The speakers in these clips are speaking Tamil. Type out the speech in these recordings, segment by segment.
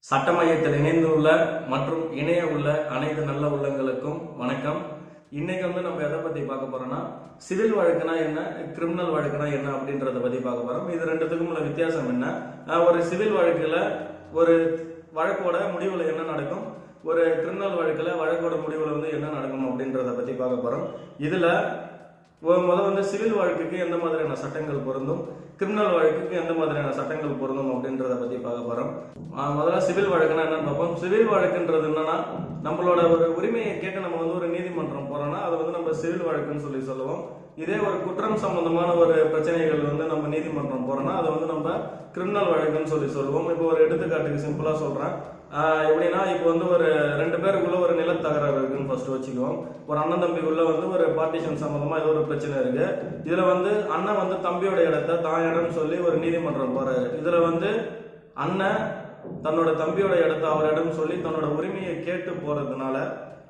சட்ட மையத்தில் இணைந்துள்ள மற்றும் இணைய உள்ள அனைத்து நல்ல உள்ளங்களுக்கும் வணக்கம். இன்னைக்கு நம்ம எதை பத்தி பார்க்க போறோம்னா, சிவில் வழக்குனா என்ன, கிரிமினல் வழக்குனா என்ன அப்படின்றத பத்தி பார்க்க போறோம். இது ரெண்டுத்துக்கும் உள்ள வித்தியாசம் என்ன, ஒரு சிவில் வழக்குல ஒரு வழக்கோட முடிவுல என்ன நடக்கும், ஒரு கிரிமினல் வழக்குல வழக்கோட முடிவுல என்ன நடக்கும் அப்படின்றத பத்தி பார்க்க போறோம். இதுல முதல்ல சிவில் வழக்குக்கு எந்த மாதிரியான சட்டங்கள் பொருந்தும், கிரிமினல் வழக்குக்கு எந்த மாதிரியான சட்டங்கள் பொருந்தும் அப்படின்றத பத்தி பார்க்க போறோம். முதல்ல சிவில் வழக்குனா என்னன்னு பார்ப்போம். சிவில் வழக்குன்றது என்னன்னா, நம்மளோட ஒரு உரிமையை கேட்டு நம்ம ஒரு நீதிமன்றம் போறோம்னா அதை நம்ம சிவில் வழக்குன்னு சொல்லுவோம். இதே ஒரு குற்றம் சம்பந்தமான ஒரு பிரச்சனைகள் நம்ம நீதிமன்றம் போறோம்னா அதை நம்ம கிரிமினல் வழக்குன்னு சொல்லுவோம். இப்போ ஒரு எடுத்துக்காட்டுக்கு சிம்பிளா சொல்றேன். எப்படின்னா, இப்போ ஒரு ரெண்டு பேருக்குள்ள ஒரு நில தகராறு இருக்குன்னு ஃபர்ஸ்ட் வச்சுக்குவோம். ஒரு அண்ணன் தம்பிக்குள்ள ஒரு பார்ட்டிஷன் சம்பந்தமா ஏதோ ஒரு பிரச்சனை இருக்கு. இதுல அண்ணன் தம்பியோட இடத்த தான் இடம்னு சொல்லி ஒரு நீதிமன்றம் போறாரு. இதுல அண்ணன் தன்னோட தம்பியோட இடத்த அவர் இடம் சொல்லி தன்னோட உரிமையை கேட்டு போறதுனால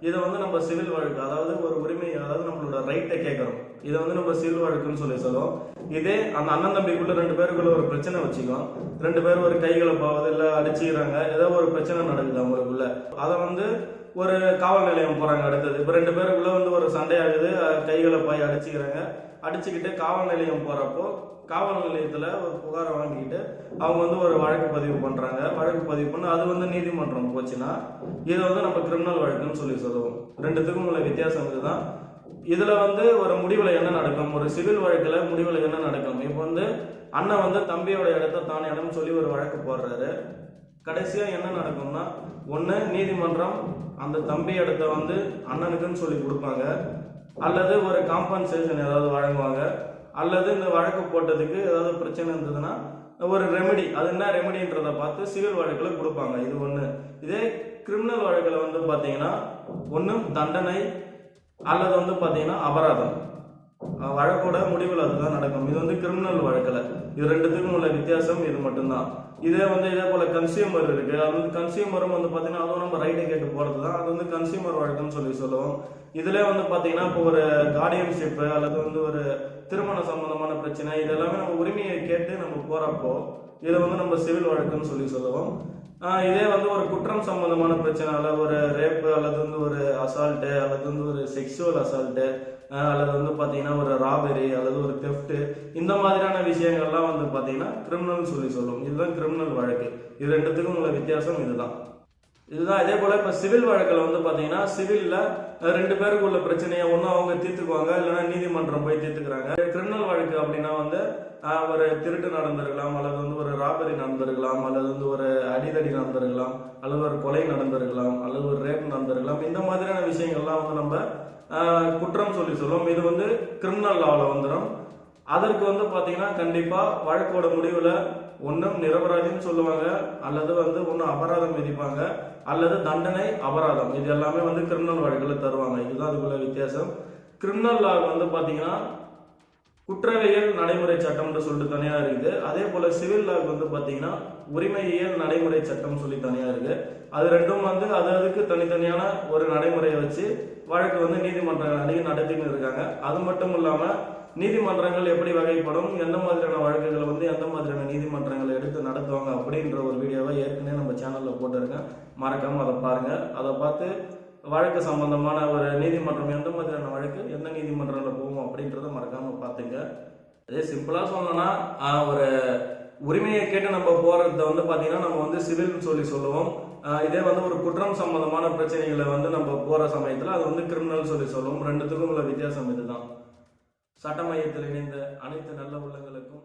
இதை நம்ம சிவில் வழக்கு, அதாவது ஒரு உரிமை, அதாவது நம்மளோட ரைட்டை கேட்கறோம், இதை நம்ம சிவில் வழக்குன்னு சொல்லுவோம். இதே அந்த அண்ணன் தம்பிக்குள்ள ரெண்டு பேருக்குள்ள ஒரு பிரச்சனை வச்சுக்கோம். ரெண்டு பேரும் ஒரு கைகளை பாவது இல்ல அடிச்சுக்கிறாங்க, ஏதோ ஒரு பிரச்சனை நடக்குது அவங்களுக்குள்ள. அதை ஒரு காவல் நிலையம் போறாங்க. அடுத்தது இப்ப ரெண்டு பேருக்குள்ள ஒரு சண்டை ஆகுது, கைகளை பாய் அடிச்சுக்கிறாங்க. அடிச்சுக்கிட்டு காவல் நிலையம் போறப்போ காவல் நிலையத்துல ஒரு புகாரை வாங்கிக்கிட்டு அவங்க ஒரு வழக்கு பதிவு பண்றாங்க. வழக்கு பதிவு பண்ண அது நீதிமன்றம் போச்சுன்னா இதை நம்ம கிரிமினல் வழக்குன்னு சொல்லுவோம். ரெண்டுத்துக்கும் உள்ள வித்தியாசம் இதுதான். இதுல ஒரு முடிவுல என்ன நடக்கும், ஒரு சிவில் வழக்குல முடிவுல என்ன நடக்கும். இப்போ அண்ணன் தம்பியோட இடத்த தான் இடம் சொல்லி ஒரு வழக்கு போடுறாரு. கடைசியா என்ன நடக்கும்னா, ஒண்ணு நீதிமன்றம் அந்த தம்பி இடத்த அண்ணனுக்குன்னு சொல்லி கொடுப்பாங்க, அல்லது ஒரு காம்பன்சேஷன் ஏதாவது வழங்குவாங்க, அல்லது இந்த வழக்கு போட்டதுக்கு ஏதாவது பிரச்சனை இருந்ததுன்னா ஒரு ரெமெடி, அது என்ன ரெமெடின்றத பார்த்து சிவில் வழக்குல கொடுப்பாங்க. இது ஒண்ணு. இதே கிரிமினல் வழக்குல பாத்தீங்கன்னா ஒன்னும் தண்டனை அல்லது பாத்தீங்கன்னா அபராதம். வழக்கோட முடிவில் அதுதான் நடக்கும். இது கிரிமினல் வழக்குல. இது ரெண்டுத்துக்கும் உள்ள வித்தியாசம் இது மட்டும்தான். இதே இதே போல கன்சியூமர் இருக்கு. அது கன்சியூமரும் பாத்தீங்கன்னா அதுவும் நம்ம ரைட்டை கேட்டு போறதுதான். அது கன்சியூமர் வழக்குன்னு சொல்லுவோம். இதுல பாத்தீங்கன்னா இப்போ ஒரு கார்டியன்ஷிப் அல்லது ஒரு திருமண சம்பந்தமான பிரச்சனை, இதெல்லாமே நம்ம உரிமையை கேட்டு நம்ம போறப்போ இதை நம்ம சிவில் வழக்குன்னு சொல்லுவோம். இதே ஒரு குற்றம் சம்பந்தமான பிரச்சனை, அல்லது ஒரு ரேப்பு அல்லது ஒரு அசால்ட்டு அல்லது ஒரு செக்ஷுவல் அசால்ட்டு அல்லது பாத்தீங்கன்னா ஒரு ராபரி அல்லது ஒரு தெஃப்ட், இந்த மாதிரியான விஷயங்கள்லாம் பாத்தீங்கன்னா கிரிமினல் சொல்லுவோம். இதுதான் கிரிமினல் வழக்கு. இது ரெண்டுத்துக்கும் உள்ள வித்தியாசம் இதுதான். இதே போல இப்ப சிவில் வழக்குல பாத்தீங்கன்னா, சிவில்ல ரெண்டு பேருக்கு உள்ள பிரச்சனையை ஒன்னும் அவங்க தீர்த்துக்குவாங்க, இல்லைன்னா நீதிமன்றம் போய் தீர்த்துக்கிறாங்க. கிரிமினல் வழக்கு அப்படின்னா ஒரு திருட்டு நடந்திருக்கலாம், அல்லது ஒரு ராபரி நடந்திருக்கலாம், அல்லது ஒரு அடிதடி நடந்திருக்கலாம், அல்லது ஒரு கொலை நடந்திருக்கலாம், அல்லது ஒரு ரேப் நடந்திருக்கலாம். இந்த மாதிரியான விஷயங்கள்லாம் நம்ம குற்றம் சொல்லுவோம். இது கிரிமினல் லால வந்துடும். அதற்கு பாத்தீங்கன்னா கண்டிப்பா வழக்கோட முடிவுல ஒன்னும் நிரபராதின்னு சொல்லுவாங்க, அல்லது ஒன்னும் அபராதம் விதிப்பாங்க, அல்லது தண்டனை அபராதம். இது எல்லாமே கிரிமினல் வழக்குல தருவாங்க. இதுதான் அதுக்குள்ள வித்தியாசம். கிரிமினல் லா பாத்தீங்கன்னா குற்றவியல் நடைமுறை சட்டம்னு சொல்லிட்டு தனியா இருக்குது. அதே போல சிவில் லாக்கு பாத்தீங்கன்னா உரிமையியல் நடைமுறை சட்டம் சொல்லி தனியா இருக்கு. அது ரெண்டும் அதுக்கு தனித்தனியான ஒரு நடைமுறையை வச்சு வழக்கு நீதிமன்றங்கள் நடத்தின்னு இருக்காங்க. அது மட்டும் இல்லாம நீதிமன்றங்கள் எப்படி வகைப்படும், எந்த மாதிரியான வழக்குகளை எந்த மாதிரியான நீதிமன்றங்களை எடுத்து நடத்துவாங்க அப்படின்ற ஒரு வீடியோவை ஏற்கனவே நம்ம சேனல்ல போட்டிருக்கேன். மறக்காம அதை பாருங்க. அதை பார்த்து வழக்கு சம்பந்தமான ஒரு நீதிமன்றம் எந்த மாதிரியான வழக்கு எந்த நீதிமன்றத்தில் போகும் அப்படின்றத மறக்காம பார்த்துங்க. அதே சிம்பிளா சொல்லணும்னா, ஒரு உரிமையை கேட்டு நம்ம போறத பாத்தீங்கன்னா நம்ம சிவில்னு சொல்லுவோம். இதே ஒரு குற்றம் சம்பந்தமான பிரச்சனைகளை நம்ம போற சமயத்துல அது கிரிமினல் சொல்லுவோம். ரெண்டுத்துக்கும் உள்ள வித்தியாசம் இதுதான். சட்ட மையத்தில் இணைந்த அனைத்து நல்ல உள்ளங்களுக்கும்